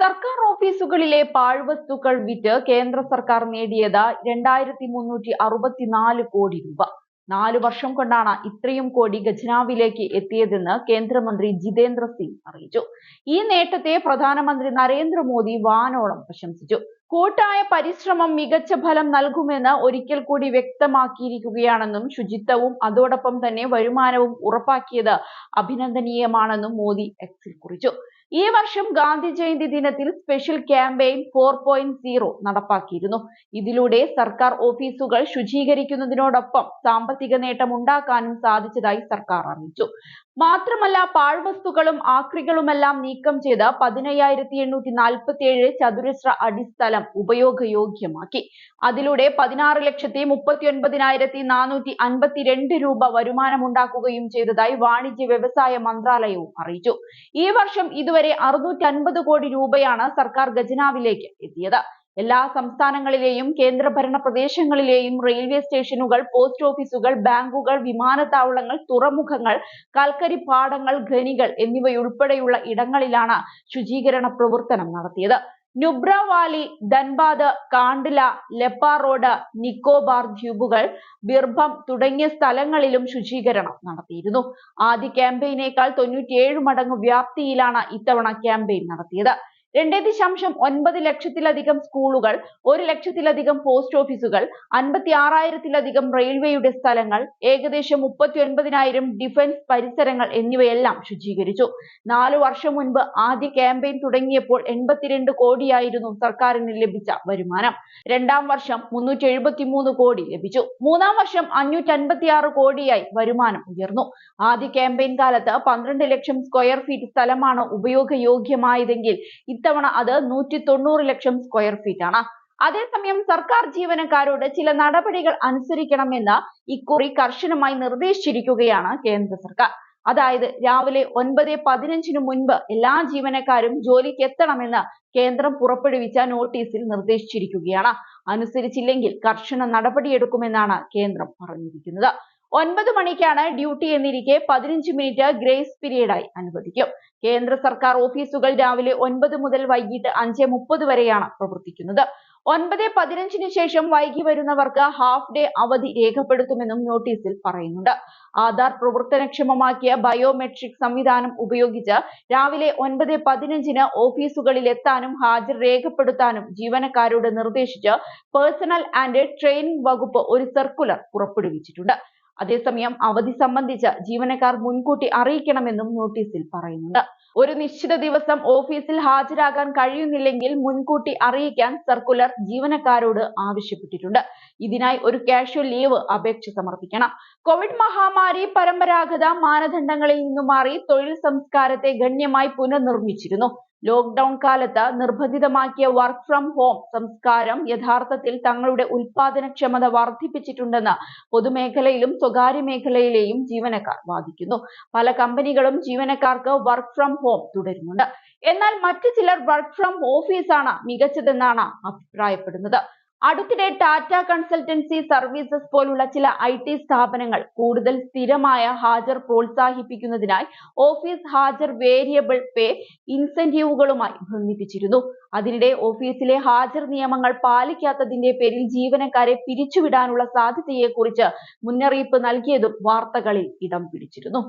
സർക്കാർ ഓഫീസുകളിലെ പാഴ്വസ്തുക്കൾ വിറ്റ് കേന്ദ്ര സർക്കാർ നേടിയത് 2364 കോടി രൂപ. 4 വർഷം കൊണ്ടാണ് ഇത്രയും കോടി ഖജനാവിലേക്ക് എത്തിയതെന്ന് കേന്ദ്രമന്ത്രി ജിതേന്ദ്ര സിംഗ് അറിയിച്ചു. ഈ നേട്ടത്തെ പ്രധാനമന്ത്രി നരേന്ദ്രമോദി വാനോളം പ്രശംസിച്ചു. കൂട്ടായ പരിശ്രമം മികച്ച ഫലം നൽകുമെന്ന് ഒരിക്കൽ കൂടി വ്യക്തമാക്കിയിരിക്കുകയാണെന്നും ശുചിത്വവും അതോടൊപ്പം തന്നെ വരുമാനവും ഉറപ്പാക്കിയത് അഭിനന്ദനീയമാണെന്നും മോദി എക്സിൽ കുറിച്ചു. ഈ വർഷം ഗാന്ധി ജയന്തി ദിനത്തിൽ സ്പെഷ്യൽ ക്യാമ്പയിൻ 4.0 നടപ്പാക്കിയിരുന്നു. ഇതിലൂടെ സർക്കാർ ഓഫീസുകൾ ശുചീകരിക്കുന്നതിനോടൊപ്പം സാമ്പത്തിക നേട്ടം ഉണ്ടാക്കാനും സാധിച്ചതായി സർക്കാർ അറിയിച്ചു. മാത്രമല്ല, പാഴ്വസ്തുക്കളും ആക്രികളുമെല്ലാം നീക്കം ചെയ്ത് 15,847 ചതുരശ്ര അടി സ്ഥലം ഉപയോഗയോഗ്യമാക്കി. അതിലൂടെ 16,39,452 രൂപ വരുമാനമുണ്ടാക്കുകയും ചെയ്തതായി വാണിജ്യ വ്യവസായ മന്ത്രാലയവും അറിയിച്ചു. ഈ വർഷം ഇതുവരെ 650 കോടി രൂപയാണ് സർക്കാർ ഖജനാവിലേക്ക് എത്തിയത്. എല്ലാ സംസ്ഥാനങ്ങളിലെയും കേന്ദ്രഭരണ പ്രദേശങ്ങളിലെയും റെയിൽവേ സ്റ്റേഷനുകൾ, പോസ്റ്റ് ഓഫീസുകൾ, ബാങ്കുകൾ, വിമാനത്താവളങ്ങൾ, തുറമുഖങ്ങൾ, കൽക്കരിപ്പാടങ്ങൾ, ഖനികൾ എന്നിവയുൾപ്പെടെയുള്ള ഇടങ്ങളിലാണ് ശുചീകരണ പ്രവർത്തനം നടത്തിയത്. നുബ്ര വാലി, ധൻബാദ്, കാണ്ട്ല, ലെപ്പ റോഡ്, നിക്കോബാർ ദ്വീപുകൾ, ബിർഭം തുടങ്ങിയ സ്ഥലങ്ങളിലും ശുചീകരണം നടത്തിയിരുന്നു. ആദ്യ ക്യാമ്പയിനേക്കാൾ 97 മടങ്ങ് വ്യാപ്തിയിലാണ് ഇത്തവണ ക്യാമ്പയിൻ നടത്തിയത്. 2.9 ലക്ഷത്തിലധികം സ്കൂളുകൾ, 1 ലക്ഷത്തിലധികം പോസ്റ്റ് ഓഫീസുകൾ, 56,000-ലധികം റെയിൽവേയുടെ സ്ഥലങ്ങൾ, ഏകദേശം 39,000 ഡിഫൻസ് പരിസരങ്ങൾ എന്നിവയെല്ലാം ശുചീകരിച്ചു. 4 വർഷം മുൻപ് ആദ്യ ക്യാമ്പയിൻ തുടങ്ങിയപ്പോൾ 82 കോടിയായിരുന്നു സർക്കാരിന് ലഭിച്ച വരുമാനം. രണ്ടാം വർഷം 373 കോടി ലഭിച്ചു. മൂന്നാം വർഷം 556 കോടിയായി വരുമാനം ഉയർന്നു. ആദ്യ ക്യാമ്പയിൻ കാലത്ത് 12 ലക്ഷം സ്ക്വയർ ഫീറ്റ് സ്ഥലമാണ് ഉപയോഗയോഗ്യമായതെങ്കിൽ ഇത്തവണ അത് 190 ലക്ഷം സ്ക്വയർ ഫീറ്റ് ആണ്. അതേസമയം സർക്കാർ ജീവനക്കാരോട് ചില നടപടികൾ അനുസരിക്കണമെന്ന് ഇക്കുറി കർശനമായി നിർദ്ദേശിച്ചിരിക്കുകയാണ് കേന്ദ്ര സർക്കാർ. അതായത് രാവിലെ 9:15 മുൻപ് എല്ലാ ജീവനക്കാരും ജോലിക്ക് എത്തണമെന്ന് കേന്ദ്രം പുറപ്പെടുവിച്ച നോട്ടീസിൽ നിർദ്ദേശിച്ചിരിക്കുകയാണ്. അനുസരിച്ചില്ലെങ്കിൽ കർശന നടപടിയെടുക്കുമെന്നാണ് കേന്ദ്രം പറഞ്ഞിരിക്കുന്നത്. 9 മണിക്കാണ് ഡ്യൂട്ടി എന്നിരിക്കെ 15 മിനിറ്റ് ഗ്രേസ് പീരീഡായി അനുവദിക്കും. കേന്ദ്ര സർക്കാർ ഓഫീസുകൾ രാവിലെ 9 മുതൽ വൈകിട്ട് 5:30 വരെയാണ് പ്രവർത്തിക്കുന്നത്. 9:15 ശേഷം വൈകി വരുന്നവർക്ക് ഹാഫ് ഡേ അവധി രേഖപ്പെടുത്തുമെന്നും നോട്ടീസിൽ പറയുന്നുണ്ട്. ആധാർ പ്രവർത്തനക്ഷമമാക്കിയ ബയോമെട്രിക് സംവിധാനം ഉപയോഗിച്ച് രാവിലെ 9:15 ഓഫീസുകളിൽ എത്താനും ഹാജർ രേഖപ്പെടുത്താനും ജീവനക്കാരോട് നിർദ്ദേശിച്ച് പേഴ്സണൽ ആൻഡ് ട്രെയിനിംഗ് വകുപ്പ് ഒരു സർക്കുലർ പുറപ്പെടുവിച്ചിട്ടുണ്ട്. അതേസമയം അവധി സംബന്ധിച്ച് ജീവനക്കാർ മുൻകൂട്ടി അറിയിക്കണമെന്നും നോട്ടീസിൽ പറയുന്നുണ്ട്. ഒരു നിശ്ചിത ദിവസം ഓഫീസിൽ ഹാജരാകാൻ കഴിയുന്നില്ലെങ്കിൽ മുൻകൂട്ടി അറിയിക്കാൻ സർക്കുലർ ജീവനക്കാരോട് ആവശ്യപ്പെട്ടിട്ടുണ്ട്. ഇതിനായി ഒരു കാഷ്വൽ ലീവ് അപേക്ഷ സമർപ്പിക്കണം. കോവിഡ് മഹാമാരി പരമ്പരാഗത മാനദണ്ഡങ്ങളിൽ നിന്നു മാറി തൊഴിൽ സംസ്കാരത്തെ ഗണ്യമായി പുനർനിർമ്മിച്ചിരുന്നു. ലോക്ക്ഡൌൺ കാലത്ത് നിർബന്ധിതമാക്കിയ വർക്ക് ഫ്രം ഹോം സംസ്കാരം യഥാർത്ഥത്തിൽ തങ്ങളുടെ ഉൽപാദനക്ഷമത വർദ്ധിപ്പിച്ചിട്ടുണ്ടെന്ന് പൊതുമേഖലയിലും സ്വകാര്യ മേഖലയിലെയും ജീവനക്കാർ വാദിക്കുന്നു. പല കമ്പനികളും ജീവനക്കാർക്ക് വർക്ക് ഫ്രം ഹോം തുടരുന്നുണ്ട്. എന്നാൽ മറ്റു ചിലർ വർക്ക് ഫ്രം ഓഫീസാണ് മികച്ചതെന്നാണ് അഭിപ്രായപ്പെടുന്നത്. അടുത്തിടെ ടാറ്റ കൺസൾട്ടൻസി സർവീസസ് പോലുള്ള ചില IT സ്ഥാപനങ്ങൾ കൂടുതൽ സ്ഥിരമായ ഹാജർ പ്രോത്സാഹിപ്പിക്കുന്നതിനായി ഓഫീസ് ഹാജർ വേരിയബിൾ പേ ഇൻസെന്റീവുകളുമായി ബന്ധിപ്പിച്ചിരുന്നു. അതിനിടെ ഓഫീസിലെ ഹാജർ നിയമങ്ങൾ പാലിക്കാത്തതിന്റെ പേരിൽ ജീവനക്കാരെ പിരിച്ചുവിടാനുള്ള സാധ്യതയെക്കുറിച്ച് മുന്നറിയിപ്പ് നൽകിയതും വാർത്തകളിൽ ഇടം പിടിച്ചിരുന്നു.